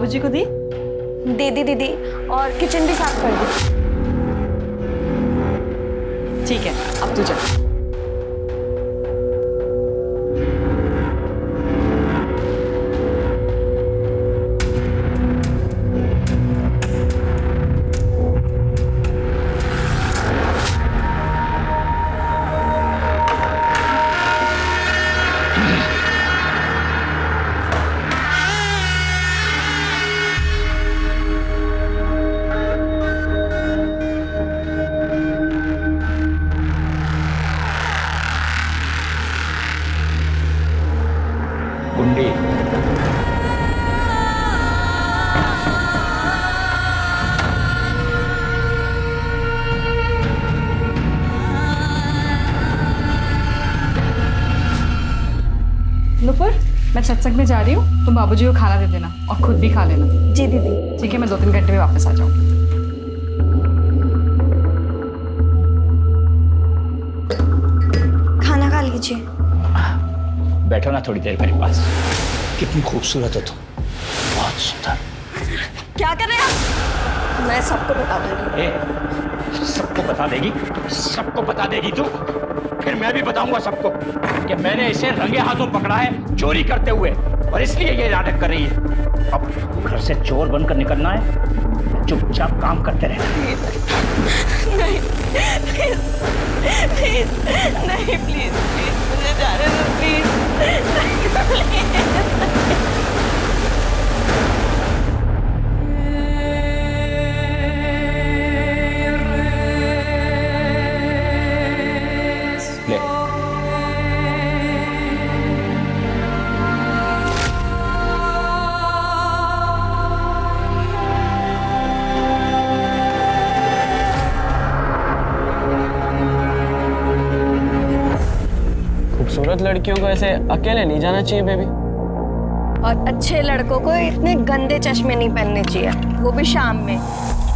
बाबूजी को दी? दे दी दीदी, और किचन भी साफ कर दी। ठीक है, अब तू जा। गुंडी, नुपुर, मैं सत्संग में जा रही हूँ, तुम बाबूजी को खाना दे देना और खुद भी खा लेना। जी दीदी। ठीक है, मैं 2-3 घंटे में वापस आ जाऊँगी। खाना खा लीजिए। बैठो ना थोड़ी देर मेरे पास। कितनी खूबसूरत हो तुम, बहुत सुंदर। क्या कर रहे हैं आप? मैं सबको बता दूंगी। ए, सबको बता देगी? सबको बता देगी तू? फिर मैं भी बताऊंगा सबको कि मैंने इसे रंगे हाथों पकड़ा है चोरी करते हुए, और इसलिए ये नाटक कर रही है। अब घर से चोर बनकर निकलना है, चुपचाप काम करते रहना। नहीं प्लीज, नहीं प्लीज प्लीज, मुझे जाने दो प्लीज। ले, खूबसूरत लड़कियों को ऐसे अकेले नहीं जाना चाहिए बेबी। और अच्छे लड़कों को इतने गंदे चश्मे नहीं पहनने चाहिए, वो भी शाम में।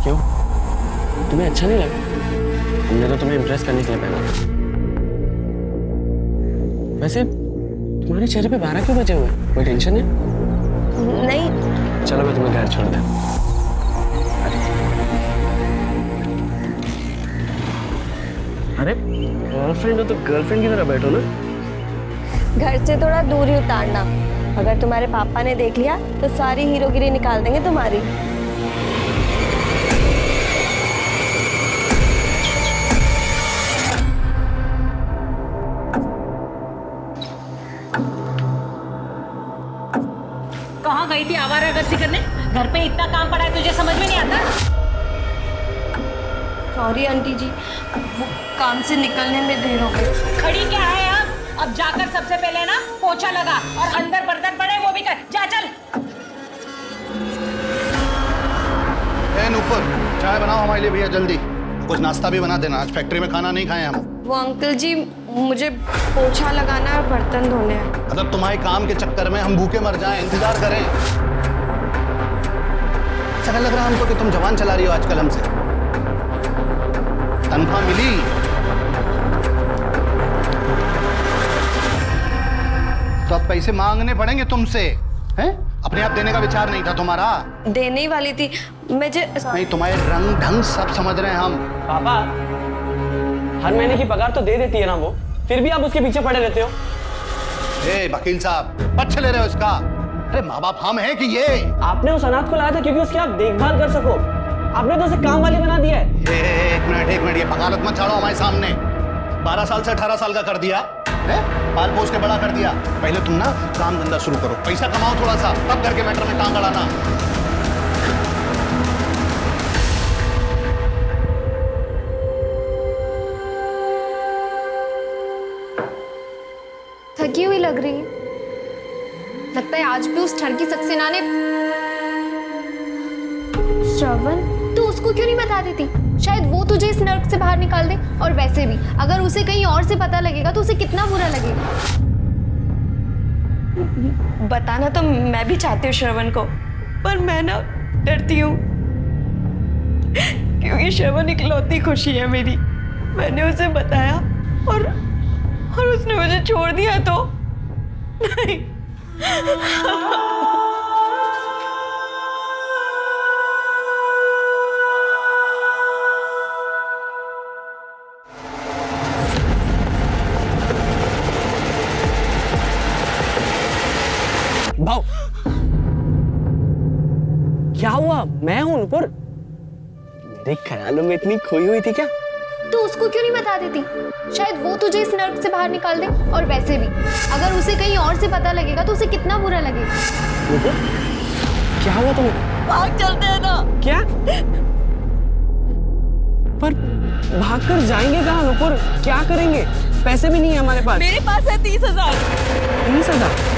क्यों, तुम्हें अच्छा नहीं लगा? हमने तो तुम्हें इम्प्रेस करने के लिए पहना। वैसे तुम्हारे चेहरे पे 12 क्यों बजे हुए? कोई टेंशन है? नहीं। चलो मैं तुम्हें घर छोड़ दूं। अरे गर्लफ्रेंड हो तो गर्लफ्रेंड की तरह बैठो ना। घर से थोड़ा दूर ही उतारना, अगर तुम्हारे पापा ने देख लिया तो सारी हीरोगिरी निकाल देंगे तुम्हारी। कहाँ गई थी आवारागर्दी करने? घर पे इतना काम पड़ा है, तुझे समझ में नहीं आता? सॉरी आंटी जी, वो काम से निकलने में देर हो गई। खड़ी क्या है अब जाकर सबसे पहले ना पोछा लगा, और अंदर बर्तन पड़े वो भी कर। जा चल। ए नूपुर, चाय बनाओ हमारे लिए भैया जल्दी। कुछ नाश्ता भी बना देना, आज फैक्ट्री में खाना नहीं खाए हम। वो अंकल जी, मुझे पोछा लगाना और बर्तन धोने हैं। मतलब तुम्हारे काम के चक्कर में हम भूखे मर जाएं, इंतजार करें? ऐसा लग रहा है हमको कि तुम जवान चला रही हो आजकल हमसे। तनख्वाह मिली? तो अब पैसे मांगने पड़ेंगे तुमसे, हैं? अपने आप देने का विचार नहीं था तुम्हारा? देने ही वाली थी मैं। नहीं, तुम्हारे रंग ढंग सब समझ रहे हैं हम। पापा, हर महीने की पगार तो दे देती है ना वो, फिर भी आप उसके पीछे पड़े रहते हो। ए वकील साहब, पक्ष ले रहे हो इसका? अरे माँ बाप हम हैं कि ये? आपने उस अनाथ को लाया था क्योंकि उसकी आप देखभाल कर सको। आपने तो उसे काम वाली बना दिया है। एक मिनट, ये वकालत मत छाड़ो हमारे सामने। 12 साल से 18 साल का कर दिया है, पाल पोस के बड़ा कर दिया। पहले तुम ना काम धंधा शुरू करो, पैसा कमाओ थोड़ा सा, तब घर के मैटर में टांग अड़ाना। थकी हुई लग रही है, लगता है आज भी उस ठरकी सक्सेना ने। श्रवण, तू उसको क्यों नहीं बता देती? शायद वो तुझे इस नर्क से बाहर निकाल दे। और वैसे भी अगर उसे कहीं और से पता लगेगा तो उसे कितना बुरा लगेगा। बताना तो मैं भी चाहती हूँ श्रवण को, पर मैं ना डरती हूँ, क्योंकि श्रवण इकलौती खुशी है मेरी। मैंने उसे बताया और उसने मुझे छोड़ दिया तो नहीं। मेरे ख्यालों में इतनी खोई हुई थी क्या? तू उसको क्यों नहीं बता देती? शायद वो तुझे इस नर्क से बाहर निकाल दे। और वैसे भी अगर उसे कहीं और से पता लगेगा तो उसे कितना बुरा लगेगा। नुपुर, क्या हुआ तुम्हें? भाग चलते हैं ना। क्या? पर भागकर जाएंगे कहाँ नुपुर? क्या करेंगे? पैसे भी नहीं है हमारे पास। मेरे पास है 30,000। 30,000?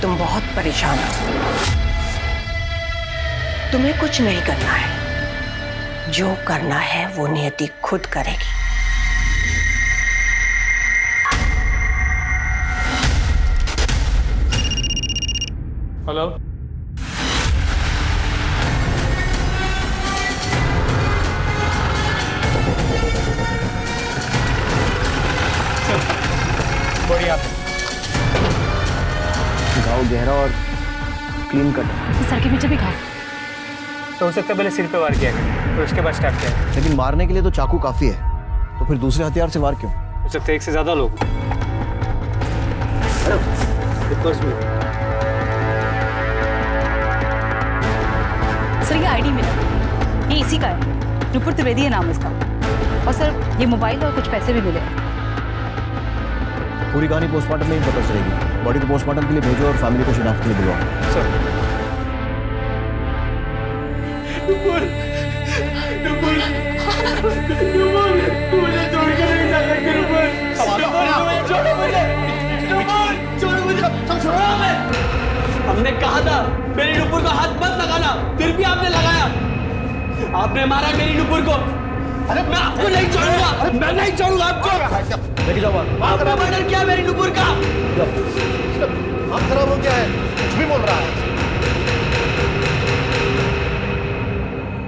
तुम बहुत परेशान हो। तुम्हें कुछ नहीं करना है। जो करना है वो नियति खुद करेगी। हेलो, बढ़िया। घाव गहरा और क्लीन कट। सर के पीछे भी घाव। तो हो सकता है पहले सिर पे वार किया गया, फिर उसके बाद स्टार्ट किया गया। लेकिन मारने के लिए तो चाकू काफी है, तो फिर दूसरे हथियार से वार क्यों? हो सकता है एक से ज्यादा लोग। सर ये आईडी मिला, ये इसी का है, नुपुर त्रिवेदी है नाम इसका। और सर ये मोबाइल और कुछ पैसे भी मिले। पूरी कहानी पोस्टमार्टम में ही पता चलेगी। बॉडी को पोस्टमार्टम के लिए भेजो और फैमिली को शिनाख्त के लिए बुलाओ। सर हमने कहा था मेरी नुपुर को हाथ मत लगाना, फिर भी आपने लगाया। आपने मारा मेरी नुपुर को। अरे मैं आपको नहीं छोड़ूंगा, मैं नहीं छोड़ूंगा आपको। लेके जाओ। आपने मर्डर किया मेरी नुपुर का। हाथ खराब हो गया है, कुछ भी बोल रहा है।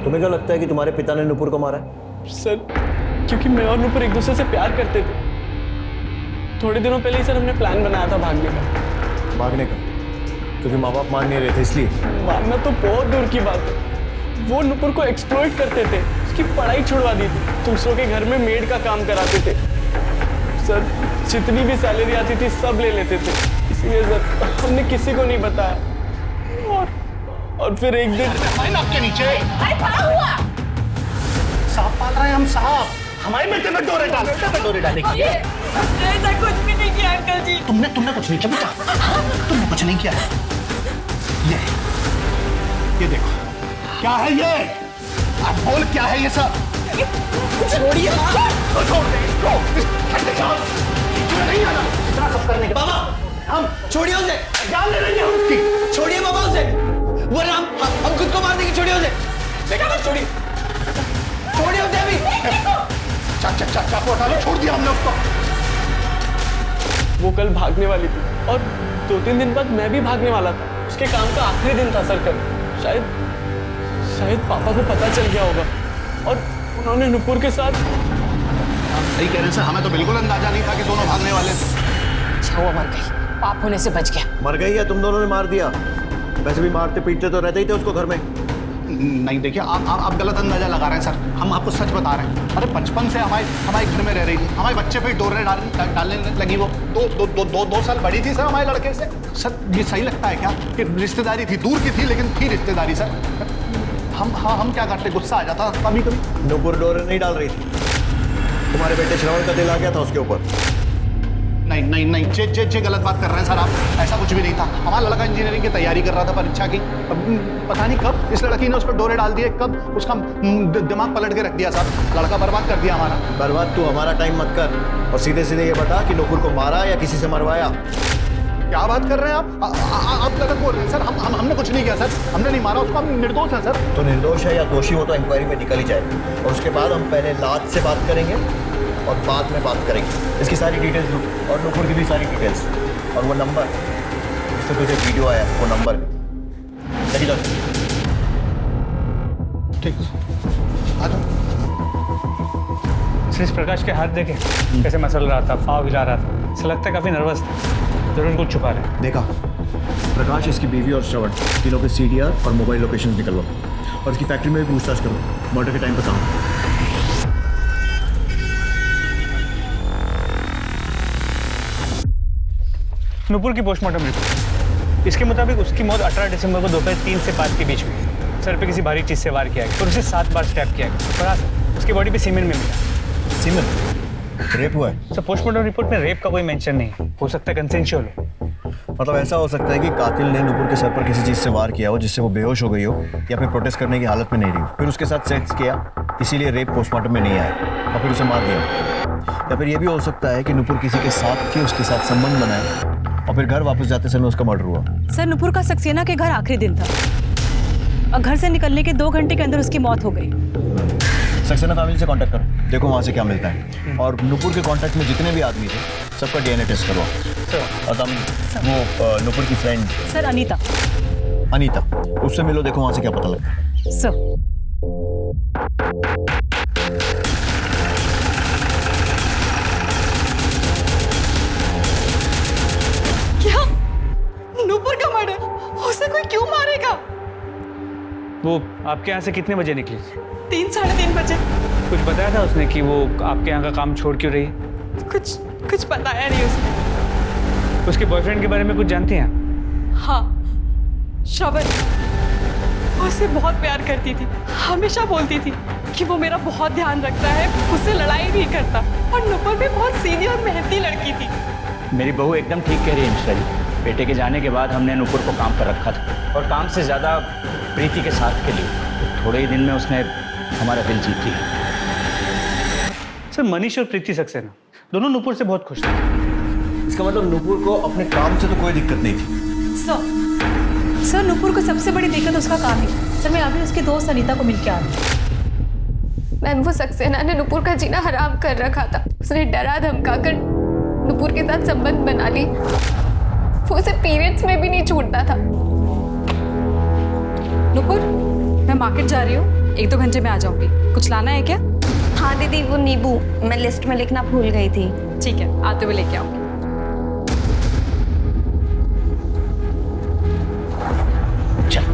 तुम्हें क्या लगता है कि तुम्हारे पिता ने नुपुर को मारा है? सर, क्योंकि मैं और नुपुर एक दूसरे से प्यार करते थे। थोड़े दिनों पहले ही सर हमने प्लान बनाया था भागने का। भागने का? क्योंकि माँ बाप मान नहीं रहे थे इसलिए? मारना तो बहुत दूर की बात है। वो नुपुर को एक्सप्लॉइट करते थे, उसकी पढ़ाई छुड़वा दी थी, दूसरों के घर में मेड का काम कराते थे। सर, जितनी भी सैलरी आती थी सब ले लेते थे। इसलिए सर हमने किसी को नहीं बताया। और फिर एक दिन आपके नीचे सांप पाल रहे हैं हम। साहब हमारे बेटे में डोरे डालेंगे। ऐसा कुछ भी नहीं किया अंकल जी। तुमने कुछ नहीं किया बेटा, तुमने कुछ नहीं किया। ये देखो क्या है ये? आप बोल क्या है ये सब? छोड़िए तो छोड़ दे इसको। नहीं आना इतना सब करने के बाबा, हम छोड़िए उसे। जान ले लेंगे हम उसकी। छोड़िए बाबा उसे, वरना हम खुद को मार देंगे। छोड़िए उसे, छोड़िए छोड़िए उसे अभी। चाकू हटा लो, छोड़ दिया हमने उसको। वो कल भागने वाली थी और 2-3 दिन बाद मैं भी भागने वाला था। उसके काम का आखिरी दिन था सर कल। शायद पापा को पता चल गया होगा और उन्होंने नुपुर के साथ। सही कह रहे हैं सर, हमें तो बिल्कुल अंदाजा नहीं था कि दोनों भागने वाले। अच्छा वो मर गई, पाप होने से बच गया। मर गई या तुम दोनों ने मार दिया? वैसे भी मारते पीटते तो रहते ही थे उसको घर में। नहीं देखिए, आप गलत अंदाजा लगा रहे हैं सर। हम आपको सच बता रहे हैं। अरे बचपन से हमारे घर में रह रही थी। हमारे बच्चे पे डोरे डालने लगी वो। 2 साल बड़ी थी सर हमारे लड़के से। सर ये सही लगता है क्या कि रिश्तेदारी थी, दूर की थी लेकिन थी रिश्तेदारी सर। हम क्या करते, गुस्सा आ जाता कभी कभी। नुपुर डोरे नहीं डाल रही थी, तुम्हारे बेटे श्रवण का दिल आ गया था उसके ऊपर। नहीं जे गलत बात कर रहे हैं सर आप। ऐसा कुछ भी नहीं था। हमारा लड़का इंजीनियरिंग की तैयारी कर रहा था परीक्षा की। पता नहीं कब इस लड़की ने उस पर डोरे डाल दिए, कब उसका दिमाग पलट के रख दिया सर। लड़का बर्बाद कर दिया हमारा। बर्बाद तू हमारा टाइम मत कर और सीधे सीधे ये बता कि नुपुर को मारा या किसी से मरवाया। क्या बात कर रहे हैं आप गलत बोल रहे हैं सर। हमने कुछ नहीं किया सर, हमने नहीं मारा उसको। हम निर्दोष हैं सर। तो निर्दोष है या दोषी हो तो इंक्वायरी में निकल ही जाए और उसके बाद हम पहले लाद से बात करेंगे और बाद में बात करेंगे। इसकी सारी डिटेल्स लो और नुपुर की भी सारी डिटेल्स और वो नंबर जिससे तुझे वीडियो आया वो नंबर भी। चलो ठीक आ जाओ। श्री प्रकाश के हाथ देखे कैसे मसल रहा था, पाँव हिला रहा था। ऐसा लगता है काफी नर्वस था, जरूर कुछ छुपा रहे। देखा प्रकाश, इसकी बीवी और श्रवण तीनों के CDR और मोबाइल लोकेशन निकलवा और इसकी फैक्ट्री में भी पूछताछ करो। मर्डर के टाइम पर कहाँ। नूपुर की पोस्टमार्टम रिपोर्ट। इसके मुताबिक उसकी मौत 18 दिसंबर को दोपहर 3 से 5 के बीच हुई। सर पे किसी भारी चीज से वार किया गया और उसे 7 बार स्टैब किया गया। और हाँ सर, उसकी बॉडी पे सीमेंट में मिला। सीमेंट रेप हुआ है? सर पोस्टमार्टम रिपोर्ट में रेप का कोई मेंशन नहीं है। हो सकता है कंसेंशुअल हो। मतलब ऐसा हो सकता है कि कातिल ने नूपुर के सर पर किसी चीज से वार किया हो जिससे वो बेहोश हो गई हो, या फिर प्रोटेस्ट करने की हालत में नहीं रही हो, फिर उसके साथ सेक्स किया, इसीलिए रेप पोस्टमार्टम में नहीं आया और फिर उसे मार दिया। या फिर ये भी हो सकता है कि नूपुर किसी के साथ थी, उसके साथ संबंध बनाया और फिर घर वापस जाते समय उसका मर्डर हुआ। सर नुपुर का सक्सेना के घर आखिरी दिन था और घर से निकलने के 2 घंटे के अंदर उसकी मौत हो गई। सक्सेना फैमिली से कांटेक्ट करो, देखो वहाँ से क्या मिलता है। और नूपुर के कांटेक्ट में जितने भी आदमी थे सबका डीएनए टेस्ट करवाओ। और तुम वो नूपुर की फ्रेंड सर अनीता उससे मिलो, देखो वहाँ से क्या पता लगता है। सर क्या? नूपुर का मर्डर? उसे कोई क्यों मारेगा? वो आपके यहाँ से कितने बजे निकली? 3 साढ़े 3 बजे। कुछ बताया था उसने कि वो आपके यहाँ का काम छोड़ क्यों रही है? कुछ बताया नहीं उसने। उसके बॉयफ्रेंड के बारे में कुछ जानती हैं? हाँ, श्रवण। वो उससे बहुत प्यार करती थी, हमेशा बोलती थी कि वो मेरा बहुत ध्यान रखता है, उससे लड़ाई नहीं करता। और नूपुर भी बहुत सीधी और मेहनती लड़की थी। मेरी बहू एकदम ठीक कह रही है मिश्रा जी। बेटे के जाने के बाद हमने नूपुर को काम पर रखा था और काम से ज़्यादा प्रीति के साथ के लिए। थोड़े ही दिन में उसने हमारा दिल जीत लिया। सर मनीष और प्रीति सक्सेना दोनों नूपुर से बहुत खुश थे। इसका मतलब नूपुर को अपने काम से तो कोई दिक्कत नहीं थी। सर नुपुर को सबसे बड़ी दिक्कत उसका काम है। सर मैं अभी उसके दोस्त अनीता को मिलके आ रही हूँ। मैम वो सक्सेना ने नूपुर का जीना हराम कर रखा था। उसने डरा धमका कर नूपुर के साथ संबंध बना ली। वो उसे पीरियड्स में भी नहीं छूटता था। नुपुर मैं मार्केट जा रही हूँ, 1-2 घंटे में आ जाऊंगी। कुछ लाना है क्या? हाँ दीदी, वो नींबू मैं लिस्ट में लिखना भूल गई थी। ठीक है, आते हुए लेके आऊंगी। चल,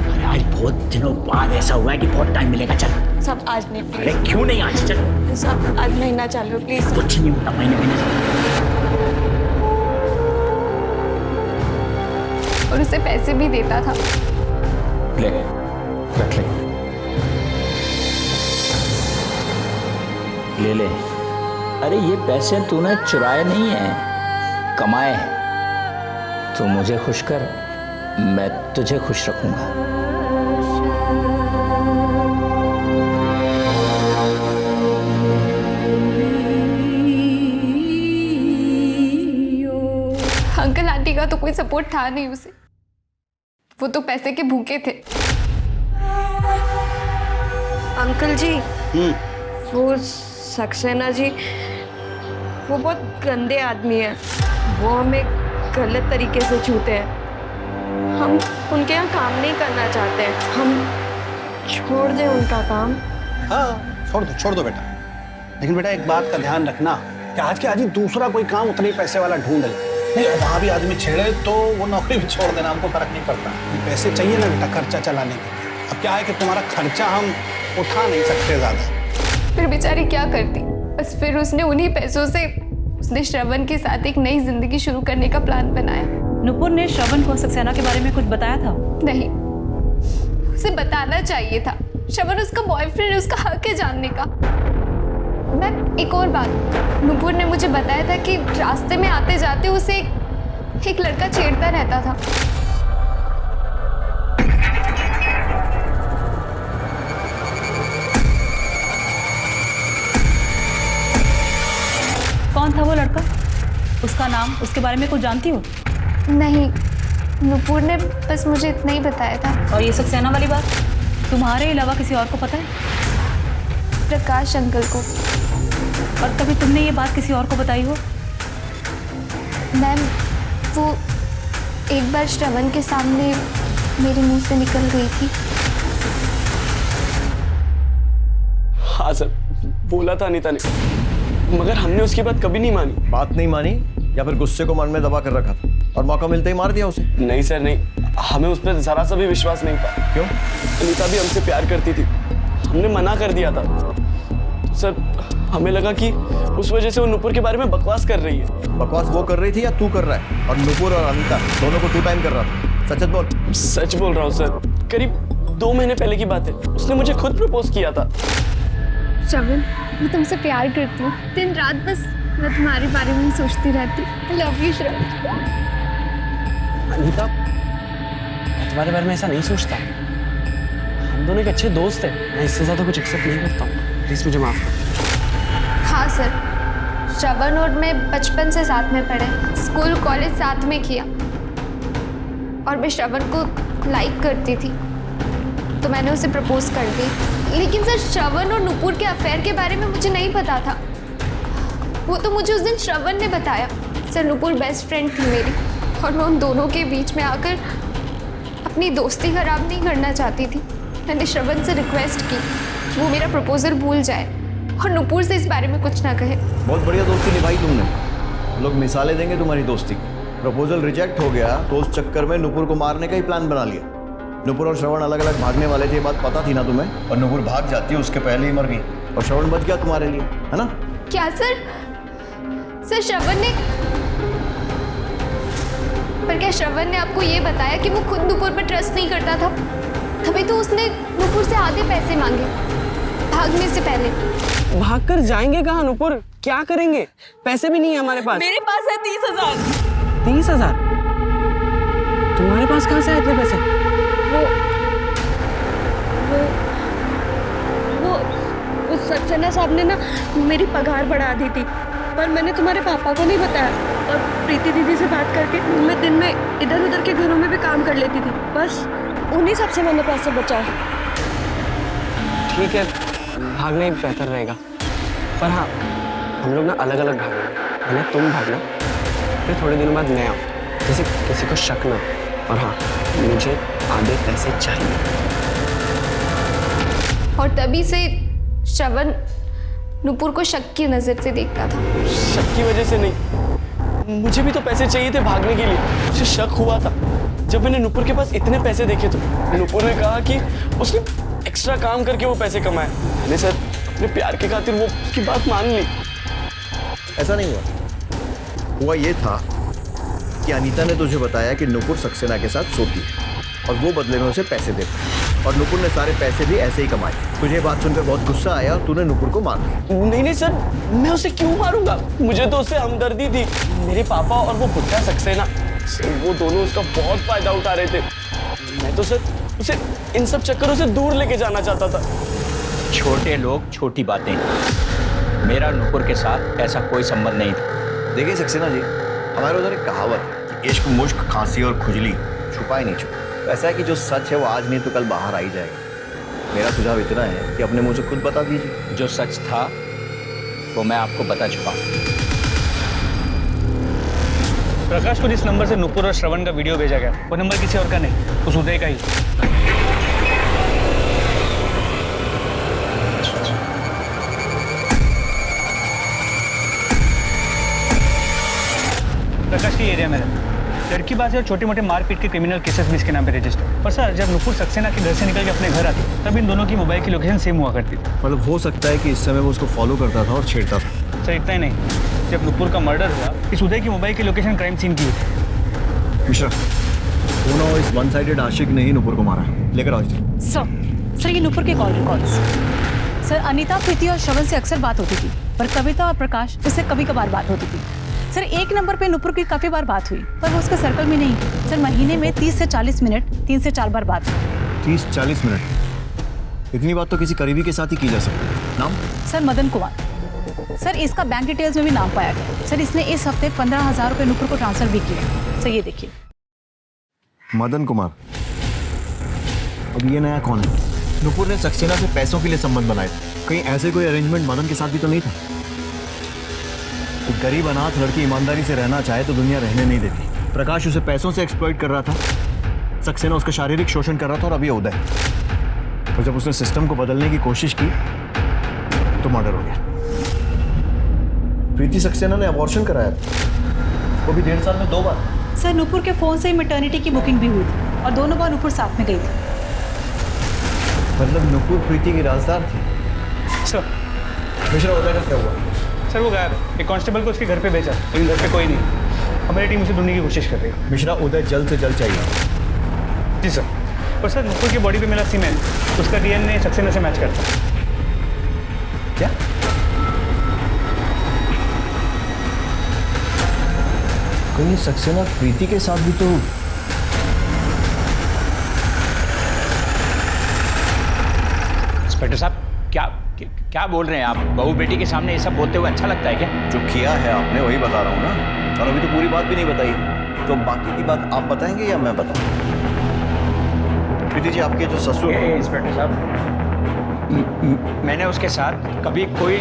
अरे आज बहुत दिनों बाद ऐसा हुआ है कि बहुत टाइम मिलेगा। चल सब आज नहीं, अरे प्लीज। क्यों नहीं आज? चल सब आज महीना चालू, प्लीज। कुछ नहीं होता महीने और उसे पैसे भी देता था। ले रख ले। अरे ये पैसे तूने चुराए नहीं है, कमाए हैं। तू मुझे खुश कर, मैं तुझे खुश रखूंगा। अंकल आंटी का तो कोई सपोर्ट था नहीं उसे। वो तो पैसे के भूखे थे। अंकल जी, वो सक्सेना जी वो बहुत गंदे आदमी है। वो हमें गलत तरीके से छूते हैं। हम उनके यहाँ काम नहीं करना चाहते हैं। हम छोड़ दें उनका काम। हाँ छोड़ दो बेटा। लेकिन बेटा एक बात का ध्यान रखना कि आज के आज ही दूसरा कोई काम उतने ही पैसे वाला ढूंढ ले। नहीं, वहाँ भी आदमी छेड़े तो वो नौकरी भी छोड़ देना, हमको फर्क नहीं पड़ता। पैसे चाहिए ना बेटा खर्चा चलाने के लिए। अब क्या है कि तुम्हारा खर्चा हम उठा नहीं सकते ज़्यादा। फिर बेचारी क्या करती। बस फिर उसने उन्हीं पैसों से उसने श्रवण के साथ एक नई जिंदगी शुरू करने का प्लान बनाया। नुपुर ने श्रवण को सक्सेना के बारे में कुछ बताया था? नहीं, उसे बताना चाहिए था। श्रवण उसका बॉयफ्रेंड है, उसका हक है जानने का। मैम एक और बात, नुपुर ने मुझे बताया था कि रास्ते में आते जाते उसे एक लड़का छेड़ता रहता था। कौन था वो लड़का? उसका नाम, उसके बारे में कुछ जानती हो? नहीं, नुपुर ने बस मुझे इतना ही बताया था। और ये सक्सेना वाली बात तुम्हारे अलावा किसी और को पता है? प्रकाश अंकल को। और कभी तुमने ये बात किसी और को बताई हो? मैम वो एक बार श्रवण के सामने मेरे मुंह से निकल गई थी। हाँ सर, बोला था अनीता ने, मगर हमने उसकी बात कभी नहीं मानी। बात नहीं मानी या फिर गुस्से को मन में दबा कर रखा था और मौका मिलते ही मार दिया उसे? नहीं सर नहीं, हमें उस पर जरा सा भी विश्वास नहीं था। क्यों? अनीता भी हमसे प्यार करती थी, हमने मना कर दिया था। तो सर हमें लगा कि उस वजह से वो नुपुर के बारे में बकवास कर रही है। बकवास वो कर रही थी या तू कर रहा है? और नुपुर और अनिता दोनों को तू टाइम कर रहा था। सच बोल। सच बोल रहा हूँ सर, करीब 2 महीने पहले की बात है। उसने मुझे खुद प्रपोज किया था। श्रवण, मैं तुमसे प्यार करती हूँ। दिन रात बस मैं तुम्हारे बारे में ही सोचती रहती हूँ। आई लव यू श्रवण। अनीता, मैं तुम्हारे बारे में ऐसा नहीं सोचता। हम दोनों एक अच्छे दोस्त हैं। मैं इससे ज़्यादा कुछ एक्सेप्ट नहीं करता हूँ। प्लीज़ मुझे माफ़ कर। हाँ सर, श्रवण और मैं बचपन से साथ में पढ़े, स्कूल कॉलेज साथ में किया, और मैं श्रवण को लाइक करती थी तो मैंने उसे प्रपोज कर दी। लेकिन सर, श्रवण और नुपुर के अफेयर के बारे में मुझे नहीं पता था। वो तो मुझे उस दिन श्रवण ने बताया। सर, नुपुर बेस्ट फ्रेंड थी मेरी, और मैं उन दोनों के बीच में आकर अपनी दोस्ती खराब नहीं करना चाहती थी। मैंने श्रवण से रिक्वेस्ट की वो मेरा प्रपोजल भूल जाए और नुपुर से इस बारे में कुछ ना कहे। बहुत बढ़िया दोस्ती निभाई तुमने। लोग मिसालें देंगे तुम्हारी दोस्ती की। प्रपोजल रिजेक्ट हो गया तो उस चक्कर में नुपुर को मारने का ही प्लान बना लिया। नुपुर और श्रवण अलग अलग भागने वाले थे, ये बात पता थी ना तुम्हें? और नुपुर भाग जाती है, उसके पहले ही मर गई, और श्रवण बच गया तुम्हारे लिए, है ना? क्या सर? सर, श्रवण ने, पर क्या श्रवण ने आपको ये बताया कि वो खुद नुपुर पर ट्रस्ट नहीं करता था? तभी तो उसने नुपुर से आधे पैसे मांगे भागने से पहले। भाग कर जाएंगे कहाँ नुपुर? क्या करेंगे? पैसे भी नहीं है हमारे पास। मेरे पास है 30,000। 30,000? तुम्हारे पास कहाँ से आए इतने पैसे? वो सक्सेना साहब ने ना मेरी पगार बढ़ा दी थी, पर मैंने तुम्हारे पापा को नहीं बताया, और प्रीति दीदी से बात करके मैं दिन में इधर उधर के घरों में भी काम कर लेती थी। बस उन्हीं सब से मैंने पैसे बचाए। ठीक है, भागना ही बेहतर रहेगा। पर हाँ, हम लोग ना अलग अलग भागेंगे। पहले तुम भागना, फिर थोड़े दिनों बाद मैं आऊँ, जैसे किसी को शक ना। और हाँ, मुझे आधे पैसे चाहिए। और तभी से श्रवण नुपुर को शक की नजर से देखता था। शक की वजह से नहीं, मुझे भी तो पैसे चाहिए थे भागने के लिए। मुझे शक हुआ था जब मैंने नुपुर के पास इतने पैसे देखे। तो नुपुर ने कहा कि उसने एक्स्ट्रा काम करके वो पैसे कमाए। मैंने सर अपने प्यार के खातिर वो उसकी बात मान ली। ऐसा नहीं हुआ ये था कि अनीता ने तुझे बताया कि नुपुर सक्सेना के साथ सोती है और वो बदले में उसे पैसे देता है, और नुपुर ने सारे पैसे भी ऐसे ही कमाए। तुझे ये बात सुनकर बहुत गुस्सा आया और तूने नुपुर को मार दिया। नहीं नहीं सर, मैं उसे क्यों मारूंगा? मुझे तो उससे हमदर्दी थी। मेरे पापा और वो बुढ़ा सक्सेना, वो दोनों उसका बहुत फायदा उठा रहे थे। मैं तो सर उसे इन सब चक्करों से दूर लेके जाना चाहता था। छोटे लोग, छोटी बातें। मेरा नुपुर के साथ ऐसा कोई संबंध नहीं था। देखिए सक्सेना जी, हमारे उधर एक कहावत है कि इश्क, मुश्क, खांसी और खुजली छुपाए नहीं छुपा। ऐसा है कि जो सच है वो आज नहीं तो कल बाहर आ ही जाएगा। मेरा सुझाव इतना है कि अपने मुंह से खुद बता दीजिए। जो सच था वो मैं आपको बता चुका हूँ। प्रकाश को जिस नंबर से नुपुर और श्रवण का वीडियो भेजा गया, वो नंबर किसी और का नहीं, उस उदय का ही। प्रकाश की एरिया में रहता। लड़की बात है और छोटे मोटे मारपीट के क्रिमिनल केसेस भी इसके नाम पे रजिस्टर। पर सर, जब नुपुर सक्सेना के घर से निकल के अपने घर आती, तब इन दोनों की मोबाइल की लोकेशन सेम हुआ करती थी। मतलब हो सकता है कि इस समय वो उसको फॉलो करता था और छेड़ता था। सर, इतना ही नहीं, जब नुपुर का मर्डर हुआ, इस उदय की मोबाइल की लोकेशन क्राइम सीन की थी। मिश्रा, दोनों इस वन साइडेड आशिक ने ही नुपुर को मारा। लेकर आओ सर, ये नुपुर के कॉल रिकॉर्ड्स। सर, अनीता, प्रीति और श्रवण से अक्सर बात होती थी, पर कविता और प्रकाश इससे कभी कभार बात होती थी। सर, एक नंबर पे नुपुर की काफी बार बात हुई, पर वो उसके सर्कल में नहीं। सर, महीने में 30 से 40 मिनट 3 से 4 बार बात हुई। 30-40 मिनट? इतनी बात तो किसी करीबी के साथ ही की जा सकती है। नाम? सर, मदन कुमार। सर, इसका बैंक डिटेल्स में भी नाम पाया गया। सर, इसने इस हफ्ते 15,000 रुपये नुपुर को ट्रांसफर भी किए। सर, ये देखिए। मदन कुमार। अब ये नया कौन है? नुपुर ने सक्सेना से पैसों के लिए संबंध बनाए थे। कहीं ऐसे कोई अरेंजमेंट मदन के साथ भी तो नहीं था? एक गरीब अनाथ लड़की ईमानदारी से रहना चाहे तो दुनिया रहने नहीं देती। प्रकाश उसे पैसों से एक्सप्लॉइट कर रहा था, सक्सेना उसका शारीरिक शोषण कर रहा था, और अब ये उदय। और जब उसने सिस्टम को बदलने की कोशिश की तो मर्डर हो गया। प्रीति सक्सेना ने अबॉर्शन कराया था, वो भी 1.5 साल में 2 बार। सर, नुपुर के फोन से ही मैटर्निटी की बुकिंग भी हुई थी, और दोनों बार नुपुर साथ में गई थी। मतलब नुपुर प्रीति की राजदार थी। सर, मिश्रा उदय का क्या हुआ? सर वो गायब है। एक कांस्टेबल को उसके घर पे भेजा, लेकिन घर पे कोई नहीं। हमारी टीम उसे ढूंढने की कोशिश कर रही है। मिश्रा उदय जल्द से जल्द चाहिए। जी सर। और सर नुपुर की बॉडी पे मिला सीमेंट, उसका डीएनए सक्सेना से मैच करता है। क्या? कहीं सक्सेना प्रीति के साथ भी तो इंस्पेक्टर साहब, क्या बोल रहे हैं आप? बहू बेटी के सामने ये सब बोलते हुए अच्छा लगता है क्या? जो किया है आपने वही बता रहा हूँ ना, और अभी तो पूरी बात भी नहीं बताई, तो बाकी की बात आप बताएंगे या मैं बताऊँ? प्रीति जी, आपके जो ससुर इंस्पेक्टर साहब, मैंने उसके साथ कभी कोई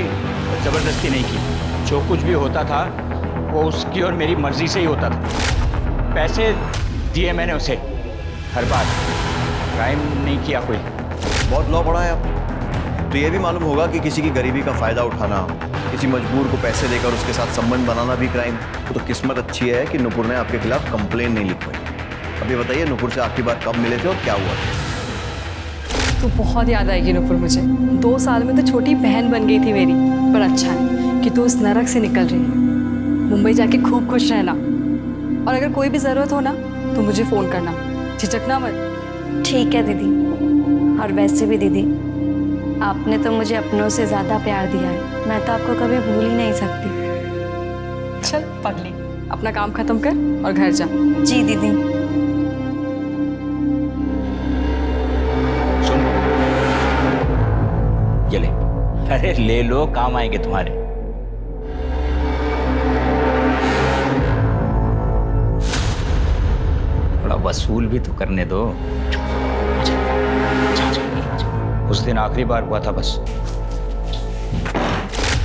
जबरदस्ती नहीं की। जो कुछ भी होता था वो उसकी और मेरी मर्जी से ही होता था। पैसे दिए मैंने उसे हर बार, क्राइम नहीं किया कोई। बहुत लॉ पढ़ा है आप, तो ये भी मालूम होगा कि किसी की गरीबी का फायदा उठाना, किसी मजबूर को पैसे देकर उसके साथ संबंध बनाना भी क्राइम। तो किस्मत अच्छी है कि नुपुर ने आपके खिलाफ कंप्लेन नहीं लिखवाई। अभी बताइए, नुपुर से आखिरी बार कब मिले थे और क्या हुआ था? तो बहुत याद आएगी नुपुर मुझे। 2 साल में तो छोटी बहन बन गई थी मेरी। पर अच्छा है कि तू उस नरक से निकल रही है। मुंबई जाके खूब खुश रहना, और अगर कोई भी ज़रूरत हो ना तो मुझे फ़ोन करना, झिझकना मत। ठीक है दीदी। और वैसे भी दीदी, आपने तो मुझे अपनों से ज़्यादा प्यार दिया है। मैं तो आपको कभी भूल ही नहीं सकती। चल पगली, अपना काम खत्म कर और घर जा। जी दीदी। सुन, ये ले। अरे ले लो, काम आएंगे तुम्हारे। थोड़ा वसूल भी तो करने दो। उस दिन आखिरी बार हुआ था बस।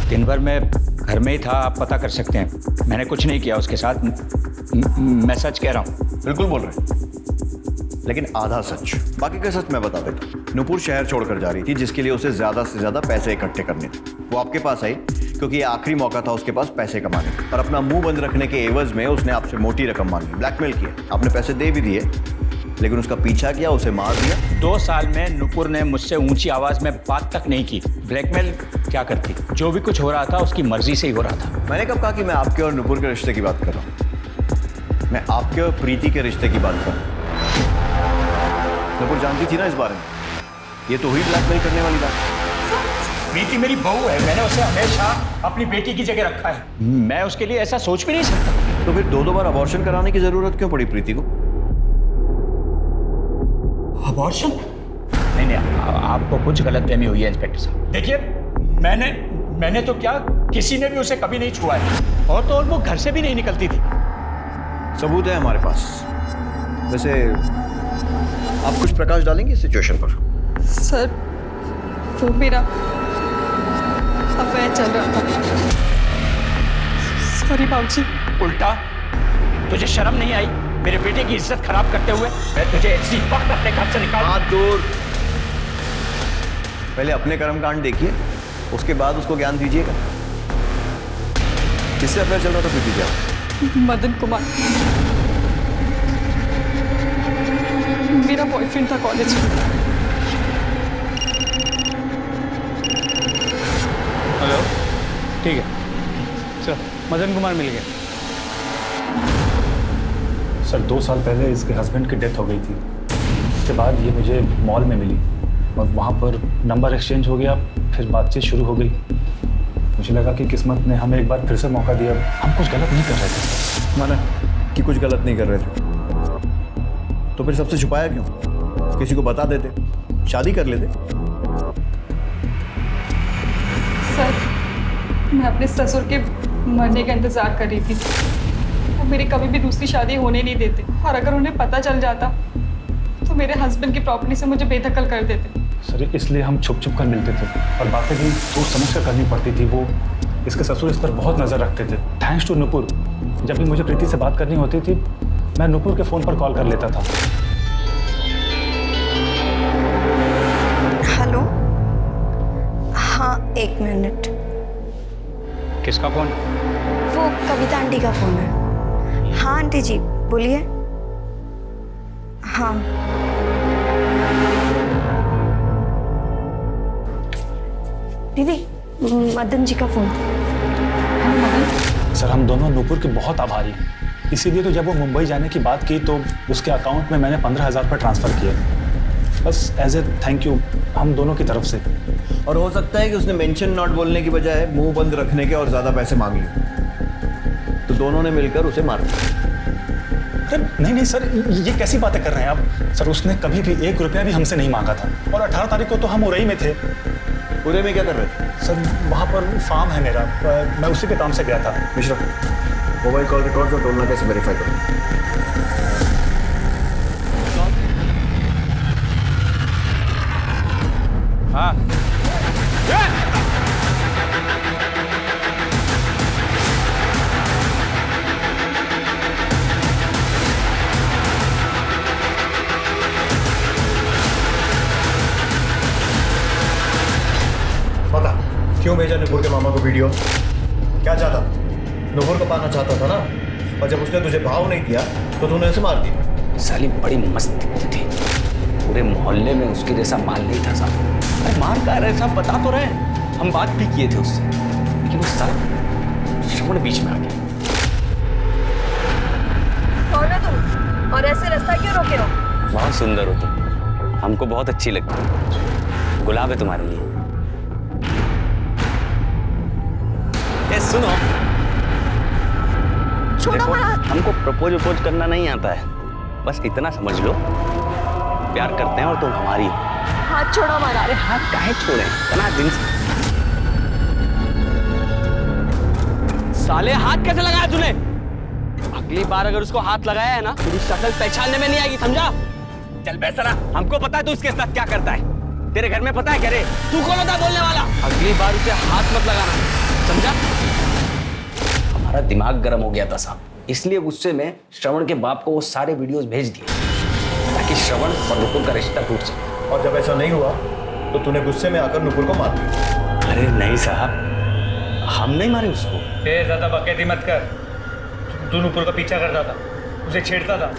दिन भर मैं घर में ही था, आप पता कर सकते हैं। मैंने कुछ नहीं किया उसके साथ। मैं सच कह रहा हूँ। बिल्कुल बोल रहे हैं, लेकिन आधा सच। बाकी का सच मैं बता देता हूँ। नुपुर शहर छोड़कर जा रही थी, जिसके लिए उसे ज़्यादा से ज़्यादा पैसे इकट्ठे करने थे। वो आपके पास आई क्योंकि ये आखिरी मौका था उसके पास पैसे कमाने का, और अपना मुंह बंद रखने के एवज में उसने आपसे मोटी रकम मांगी, ब्लैकमेल किया। आपने पैसे दे भी दिए, लेकिन उसका पीछा किया, उसे मार दिया। 2 साल में नुपुर ने मुझसे ऊंची आवाज में बात तक नहीं की। ब्लैकमेल क्या करती? जो भी कुछ हो रहा था उसकी मर्जी से ही हो रहा था। मैंने कब कहा कि मैं आपके और नुपुर के रिश्ते की बात कर रहा हूँ? मैं आपके और प्रीति के रिश्ते की बात कर रहा हूँ। नुपुर जानती थी ना इस बारे में। ये तो हुई ब्लैकमेल करने वाली बात। प्रीति मेरी बहू है, मैंने उसे हमेशा अपनी बेटी की जगह रखा है। मैं उसके लिए ऐसा सोच भी नहीं सकता। तो फिर 2 बार अबॉर्शन कराने की जरूरत क्यों पड़ी प्रीति को? अबॉर्शन? नहीं, आपको कुछ गलतफहमी हुई है इंस्पेक्टर साहब। देखिए, मैंने तो क्या, किसी ने भी उसे कभी नहीं छुआ है, और तो और वो घर से भी नहीं निकलती थी। सबूत है हमारे पास। वैसे आप कुछ प्रकाश डालेंगे इस सिचुएशन पर? सर, वो मेरा अफेयर चल रहा था। सॉरी बाबूजी। उल्टा तुझे शर्म नहीं आई मेरे बेटे की इज्जत खराब करते हुए? मैं तुझे इसी वक्त अपने घर से निकाल। हाथ दूर। पहले अपने कर्मकांड देखिए, उसके बाद उसको ज्ञान दीजिएगा। किससे अफेयर चल रहा था प्रीति जी? मदन कुमार, मेरा बॉयफ्रेंड था कॉलेज में। हेलो, ठीक है सर, मदन कुमार मिल गया। सर 2 साल पहले इसके हस्बैंड की डेथ हो गई थी। उसके बाद ये मुझे मॉल में मिली और वहाँ पर नंबर एक्सचेंज हो गया, फिर बातचीत शुरू हो गई। मुझे लगा कि किस्मत ने हमें एक बार फिर से मौका दिया। हम कुछ गलत नहीं कर रहे थे। माना कि कुछ गलत नहीं कर रहे थे, तो फिर सबसे छुपाया क्यों? किसी को बता देते, शादी कर लेते। सर, मैं अपने ससुर के मरने का इंतजार कर रही थी। वो मेरी कभी भी दूसरी शादी होने नहीं देते, और अगर उन्हें पता चल जाता तो मेरे हस्बैंड की प्रॉपर्टी से मुझे बेदखल कर देते। सर इसलिए हम छुप छुप कर मिलते थे और बातें भी सोच समझ कर करनी पड़ती थी। वो इसके ससुर इस पर बहुत नज़र रखते थे। थैंक्स टू नुपुर, जब भी मुझे प्रीति से बात करनी होती थी मैं नुपुर के फ़ोन पर कॉल कर लेता था। हेलो, हाँ 1 मिनट। किसका फोन? वो कविता आंटी का फोन है। हाँ आंटी जी बोलिए। हाँ दीदी मदन जी का फोन। हेलो मदन। सर हम दोनों नूपुर के बहुत आभारी हैं। इसीलिए तो जब वो मुंबई जाने की बात की तो उसके अकाउंट में मैंने 15,000 पर ट्रांसफ़र किया, बस एज ए थैंक यू हम दोनों की तरफ से। और हो सकता है कि उसने मेंशन नॉट बोलने की बजाय मुंह बंद रखने के और ज़्यादा पैसे मांग लिए, तो दोनों ने मिलकर उसे मार दिया। अरे नहीं सर, ये कैसी बातें कर रहे हैं आप? सर उसने कभी भी 1 रुपया भी हमसे नहीं मांगा था, और 18 तारीख को तो हम उरई में थे। पूरे में क्या कर रहे थे? सर वहाँ पर फार्म है मेरा, मैं उसी के काम से गया था। मिश्रा, मोबाइल कॉल रिकॉर्ड्स और टोल नाके से वेरीफाई करो। हाँ पता क्यों भेजा नुपुर के मामा को वीडियो? क्या चाहता? नुपुर को पाना चाहता था ना, और जब उसने तुझे भाव नहीं दिया तो तूने उसे मार दिया। साली बड़ी मस्त दिखती थी, पूरे मोहल्ले में उसके जैसा माल नहीं था साहब। अरे मार कह रहे साहब, बता तो रहे, हम बात भी किए थे उससे, लेकिन उस साला श्रवण बीच में आ गया। कौन है तुम और ऐसे रास्ता क्यों रोके हो? बहुत सुंदर हो तुम, हमको बहुत अच्छी लगती है। गुलाब है तुम्हारे लिए। ए सुनो, छोड़ो मेरा हाथ। हमको प्रपोज करना नहीं आता है, बस इतना समझ लो प्यार करते हैं और तुम हमारी हो। हाथ छोड़ो हमारा। अरे हाथ काहे छोड़े, इतना दिन से साले हाथ कैसे लगाया तूने? अगली बार अगर उसको हाथ लगाया है ना, तेरी शक्ल पहचानने में नहीं आएगी, समझा? चल बेसरा, हमको पता है तू इसके साथ क्या करता है। तेरे घर में पता है क्या रे? तू कौन होता है बोलने वाला? अगली बार उसे हाथ मत लगाना, समझा? हमारा दिमाग गर्म हो गया था साहब, इसलिए गुस्से में श्रवण के बाप को वो सारे वीडियोस भेज दिए ताकि श्रवण और नुपुर का रिश्ता टूट सके। और जब ऐसा नहीं हुआ तो तूने गुस्से में आकर नुपुर को मार दिया। अरे नहीं साहब, हम नहीं मारे उसको। ज्यादा बकैती मत कर, तू नुपुर का पीछा करता था, उसे छेड़ता था।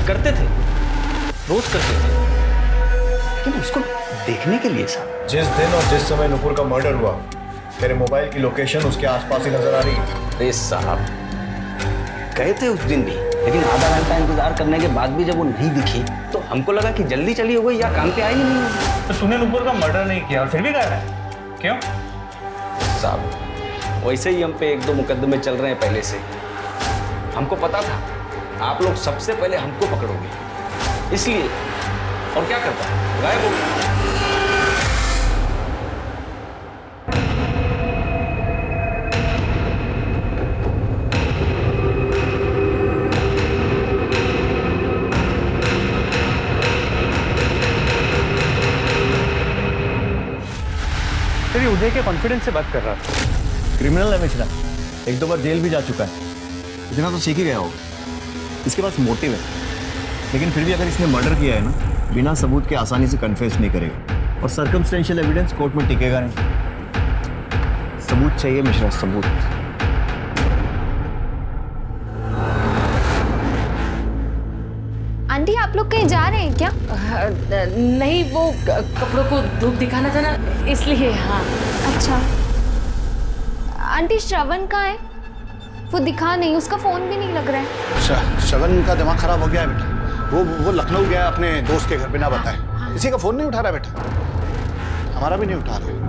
करते थे, रोज करते थे, लेकिन उसको देखने के लिए साहब। जिस दिन और जिस समय नुपुर का मर्डर हुआ, तेरे मोबाइल की लोकेशन उसके आसपास ही नजर आ रही है। अरे साहब गए थे उस दिन भी, लेकिन आधा घंटा इंतजार करने के बाद भी जब वो नहीं दिखी तो हमको लगा कि जल्दी चली हो गई या काम पे आई ही नहीं। तो तूने नुपुर का मर्डर नहीं किया और फिर भी गया है, क्यों? साहब वैसे ही हम पे 1-2 मुकदमे चल रहे हैं पहले से। हमको पता था आप लोग सबसे पहले हमको पकड़ोगे, इसलिए। और क्या करता, गायब हो गया। तेरी उदय के कॉन्फिडेंस से बात कर रहा था। क्रिमिनल है मिश्रा, 1-2 बार जेल भी जा चुका है, इतना तो सीख ही गया होगा। इसके पास मोटिव है, लेकिन फिर भी अगर इसने मर्डर किया है ना, बिना सबूत के आसानी से कन्फेस नहीं करेगा, और सर्कमस्टेंशियल एविडेंस कोर्ट में टिकेगा नहीं। सबूत चाहिए मिश्रा, सबूत। आंटी आप लोग कहीं जा रहे हैं क्या? नहीं, वो कपड़ों को धूप दिखाना था ना, इसलिए। हाँ अच्छा। आंटी श्रवण कहाँ है? वो दिखा नहीं, उसका फोन भी नहीं लग रहा है। श्रवण का दिमाग खराब हो गया है बेटा, वो लखनऊ गया अपने दोस्त के घर बिना बताए। किसी का फोन नहीं उठा रहा बेटा, हमारा भी नहीं उठा रहा।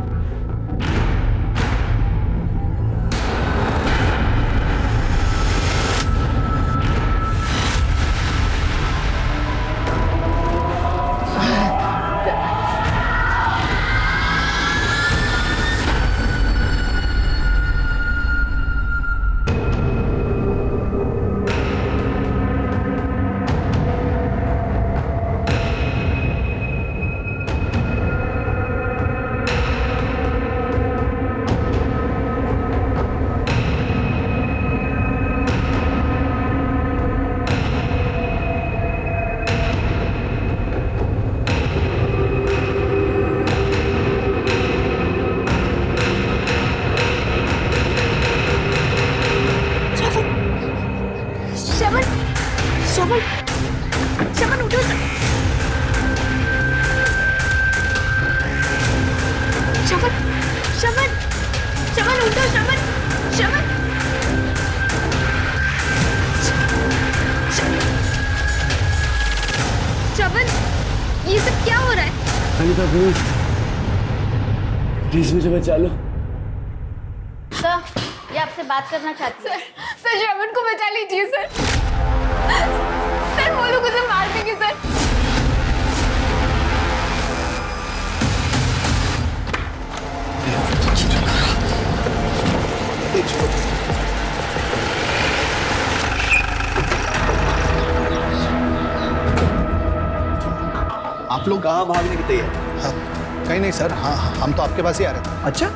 प्लीज मुझे बचा लो। सर, ये आपसे बात करना चाहती है। सर श्रवण को बचा लीजिए सर। सर वो लोग उसे मार देंगे सर। आप लोग कहाँ भागने की तैयारी? कहीं नहीं सर, हाँ हम तो आपके पास ही आ रहे थे। अच्छा,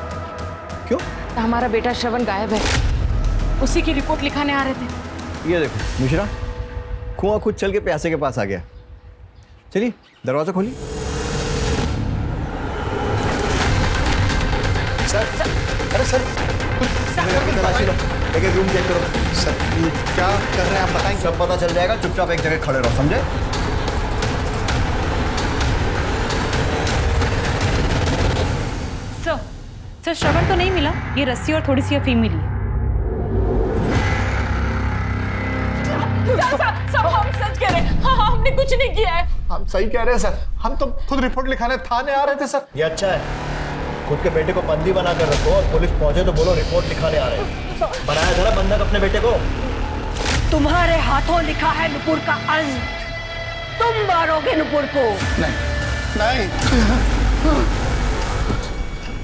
क्यों? हमारा बेटा श्रवण गायब है, उसी की रिपोर्ट लिखाने आ रहे थे। ये देखो मिश्रा, कुआं खुद चल के प्यासे के पास आ गया। चलिए दरवाजा खोलिए। सर, अरे सर, तलाशी लो, एक रूम चेक करो। सर ये क्या कर रहे हैं आप बताएंगे? सब पता चल जाएगा, चुपचाप एक जगह खड़े रहो, समझे? सर श्रवण तो नहीं मिला, ये रस्सी और थोड़ी सी अफीम मिली है। सब हम सच कह रहे हैं, हाँ हमने कुछ नहीं किया है। हम सही कह रहे हैं सर, हम तो खुद रिपोर्ट लिखाने थाने आ रहे थे सर। ये अच्छा है, खुद के बेटे को बंदी बना कर रखो और पुलिस पहुंचे तो बोलो रिपोर्ट लिखाने आ रहे हैं। बनाया जरा बंधक अपने बेटे को। तुम्हारे हाथों लिखा है नुपुर का अंत, तुम मारोगे नुपुर को। नहीं नहीं,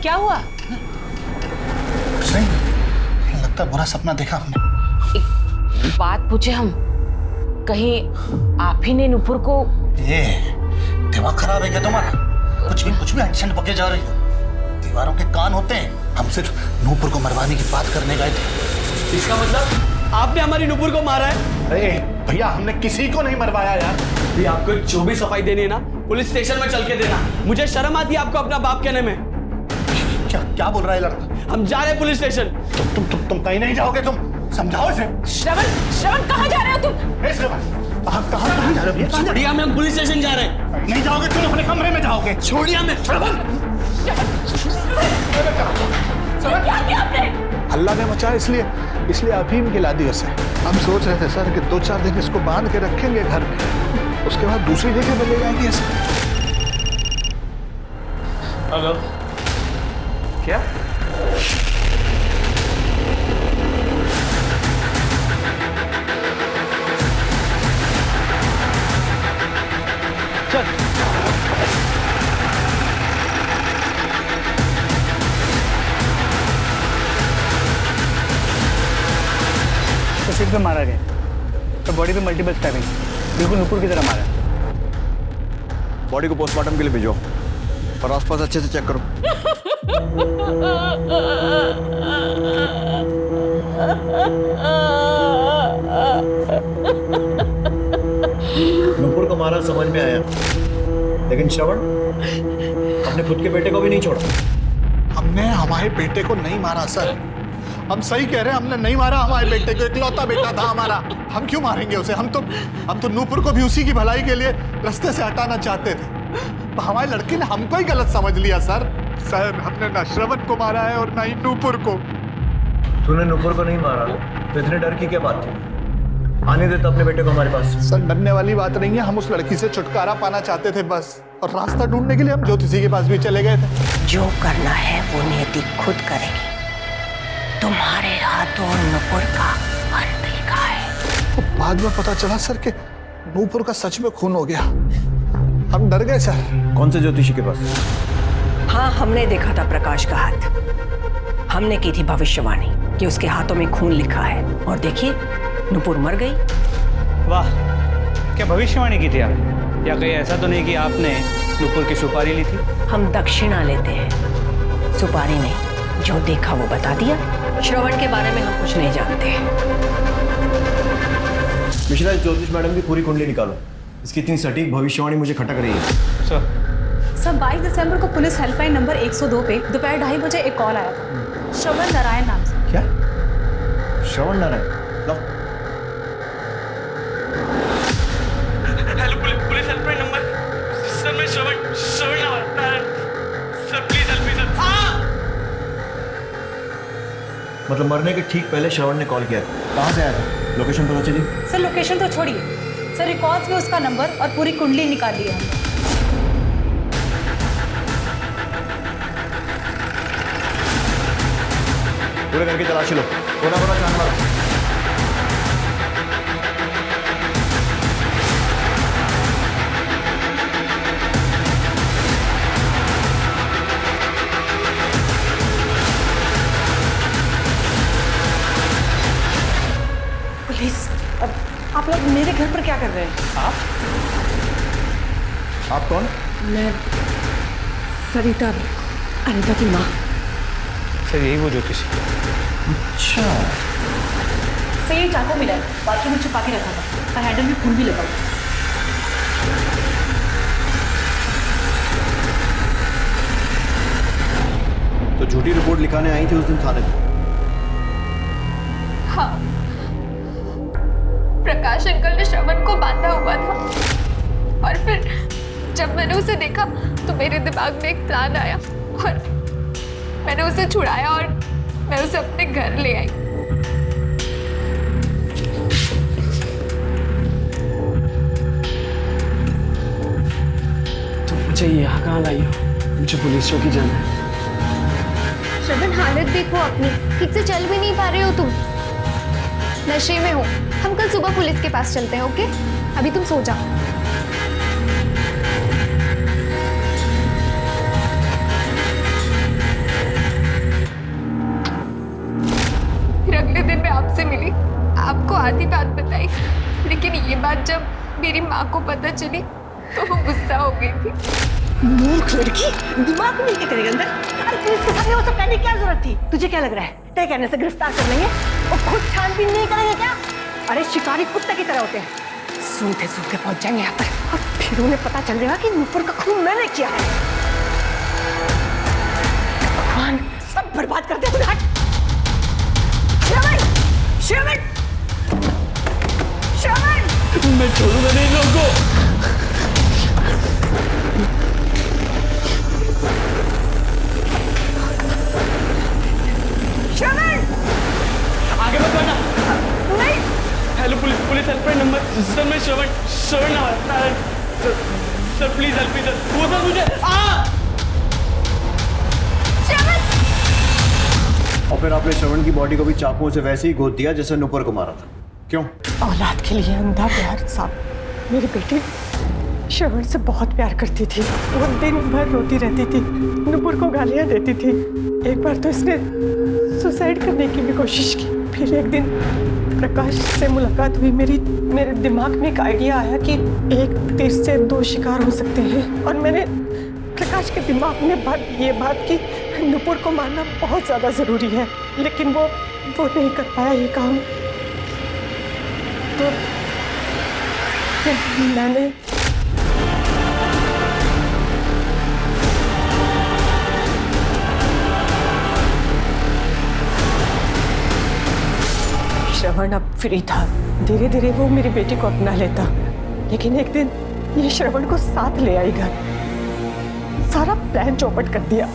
क्या हुआ? नहीं लगता बुरा सपना देखा हमने। एक बात पूछे हम, कहीं आप ही ने नुपुर को? ये दिमाग खराब है क्या तुम्हारा? कुछ भी एक्शन पके जा रही हो। दीवारों के कान होते हैं, हम सिर्फ नूपुर को मरवाने की बात करने गए थे। इसका मतलब आपने हमारी नुपुर को मारा है? अरे भैया हमने किसी को नहीं मरवाया यार। भी आपको जो भी सफाई देनी है ना, पुलिस स्टेशन में चल के देना। मुझे शर्म आती है आपको अपना बाप कहने में। क्या बोल रहा है लड़का? हम जा रहे हैं पुलिस स्टेशन। तुम कहीं नहीं जाओगे, तुम समझाओ इसे। श्रवण कहाँ जा रहे हो तुम? आप कहाँ जा रहे हो? छोड़िए हमें, हम पुलिस स्टेशन जा रहे हैं। नहीं जाओगे तुम, अपने कमरे में जाओगे। छोड़िए हमें। श्रवण, क्या किया आपने? हल्ला ने मचा, इसलिए अफीम खिला दी उसे। हम सोच रहे थे सर कि 2-4 दिन इसको बांध के रखेंगे घर में, उसके बाद दूसरी जगह में ले जाएंगे इसे। हेलो, क्या? चल। तो सिर पे मारा गया, तो बॉडी पे मल्टीपल स्टैबिंग, बिल्कुल नुपुर की तरह मारा। बॉडी को पोस्टमार्टम के लिए भेजो और आसपास अच्छे से चेक करो। नुपुर को मारा समझ में आया, लेकिन श्रवण अपने खुद के बेटे को भी नहीं छोड़ा। हमने हमारे बेटे को नहीं मारा सर, हम सही कह रहे हैं, हमने नहीं मारा हमारे बेटे को। इकलौता बेटा था हमारा, हम क्यों मारेंगे उसे? हम तो नूपुर को भी उसी की भलाई के लिए रास्ते से हटाना चाहते थे। हमारे लड़के ने हमको ही गलत समझ लिया सर। हमने ना श्रवण को मारा है और ना ही नूपुर को। तूने नूपुर को नहीं मारा तो इतने डर की क्या बात थी? आने देता अपने बेटे को हमारे पास। सर डरने वाली बात नहीं है, हम उस लड़की से छुटकारा पाना चाहते थे बस, और रास्ता ढूंढने के लिए हम ज्योतिषी के पास भी चले गए थे। जो करना है वो नियति खुद करेगी, तुम्हारे हाथों नुपुर का अंत लिखा है। तो बाद में पता चला सर कि नूपुर का सच में खून हो गया, हम डर गए सर। कौन से ज्योतिषी के पास? हाँ, हमने देखा था प्रकाश का हाथ, हमने की थी भविष्यवाणी कि उसके हाथों में खून लिखा है, और देखिए नुपुर मर गई। वाह, क्या भविष्यवाणी की थी आप? या कहीं ऐसा तो नहीं कि आपने नुपुर की सुपारी ली थी? हम दक्षिणा लेते हैं, सुपारी नहीं। जो देखा वो बता दिया। श्रवण के बारे में हम कुछ नहीं जानते। मिश्रा, इस ज्योतिष मैडम की पूरी कुंडली निकालो, इसकी इतनी सटीक भविष्यवाणी मुझे खटक रही है। सर 22 दिसंबर को पुलिस हेल्पलाइन नंबर 102 पे दोपहर 2:30 बजे एक कॉल आया था, श्रवण नारायण नाम से। क्या? श्रवण नारायण? लो। Hello, police helpline number. Sir मैं Shravan Narayan. Sir please help me sir. मतलब मरने के ठीक पहले श्रवण ने कॉल किया था। कहाँ से आया था? लोकेशन पता चली? सर लोकेशन तो छोड़िए सर, रिकॉर्ड्स में उसका नंबर और पूरी कुंडली निकाल ली है हमने। पूरे घर की तलाशी लो, कोना कोना छान मारो। पुलिस, अब आप लोग मेरे घर पर क्या कर रहे हैं? आप कौन? मैं सरिता, अनिता की माँ। सर यही वो ज्योतिषी। अच्छा, सर ये चाकू मिला है, बाथरूम में छुपा के रखा था और हैंडल में खून भी लगा हुआ। तो झूठी रिपोर्ट लिखाने आई थी उस दिन थाने में? हाँ, प्रकाश अंकल ने श्रवण को बांधा हुआ था और फिर जब मैंने उसे देखा तो मेरे दिमाग में एक प्लान आया और मैंने उसे छुड़ाया और मैं उसे अपने घर ले आई। तो मुझे यहाँ कहाँ लाई हो? मुझे पुलिस चौकी जाना है। श्रवण, हालत देखो अपनी, ठीक से चल भी नहीं पा रहे हो तुम, नशे में हो। हम कल सुबह पुलिस के पास चलते हैं, ओके? अभी तुम सो जाओ। फिर अगले दिन मैं आपसे मिली, आपको आधी बात बताई, लेकिन ये बात जब मेरी माँ को पता चली तो वो गुस्सा हो गई थी। मूर्ख लड़की, दिमाग में क्या करेगा अंदर? अरे पुलिस के सामने वो सब कहने की क्या जरूरत थी? तुझे क्या लग रहा है तय कहने से गिरफ्तार कर लेंगे और खुद छानबीन नहीं करेंगे क्या? अरे शिकारी कुत्ते की तरह होते हैं, सूंघते सूंघते पहुंच जाएंगे यहाँ पर और फिर उन्हें पता चल जाएगा कि नुपुर का खून मैंने किया है। भगवान, सब बर्बाद कर दिया। हट श्रवण, श्रवण, श्रवण, मैं छोड़ूंगा नहीं लोगों को। आगे मत बढ़ना। नहीं। Hello police, police helpline number. Sir मैं Shravan Narayan. Sir please help me sir. वो सर मुझे और फिर आपने श्रवण की बॉडी को भी चाकुओं से वैसे ही गोद दिया जैसे नुपुर को मारा था, क्यों? औलाद के लिए अंधा प्यार साहब। मेरी बेटी श्रवण से बहुत प्यार करती थी, वो दिन भर रोती रहती थी, नुपुर को गालियां देती थी। एक बार तो इसने सुसाइड करने की भी कोशिश की। फिर एक दिन प्रकाश से मुलाकात हुई, मेरे दिमाग में एक आइडिया आया कि एक तीर से दो शिकार हो सकते हैं और मैंने प्रकाश के दिमाग में ये बात की नुपुर को मारना बहुत ज़्यादा ज़रूरी है, लेकिन वो नहीं कर पाया ये काम। तो फिर मैंने श्रवण अब फ्री था, धीरे धीरे वो मेरी बेटी को अपना लेता, लेकिन एक दिन ये श्रवण को साथ ले आई घर, सारा प्लान चौपट कर दिया।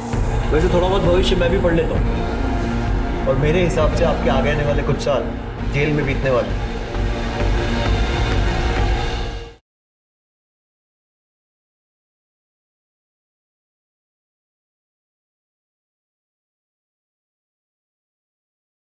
वैसे थोड़ा बहुत भविष्य मैं भी पढ़ लेता हूँ और मेरे हिसाब से आपके आगे आने वाले कुछ साल जेल में बीतने वाले।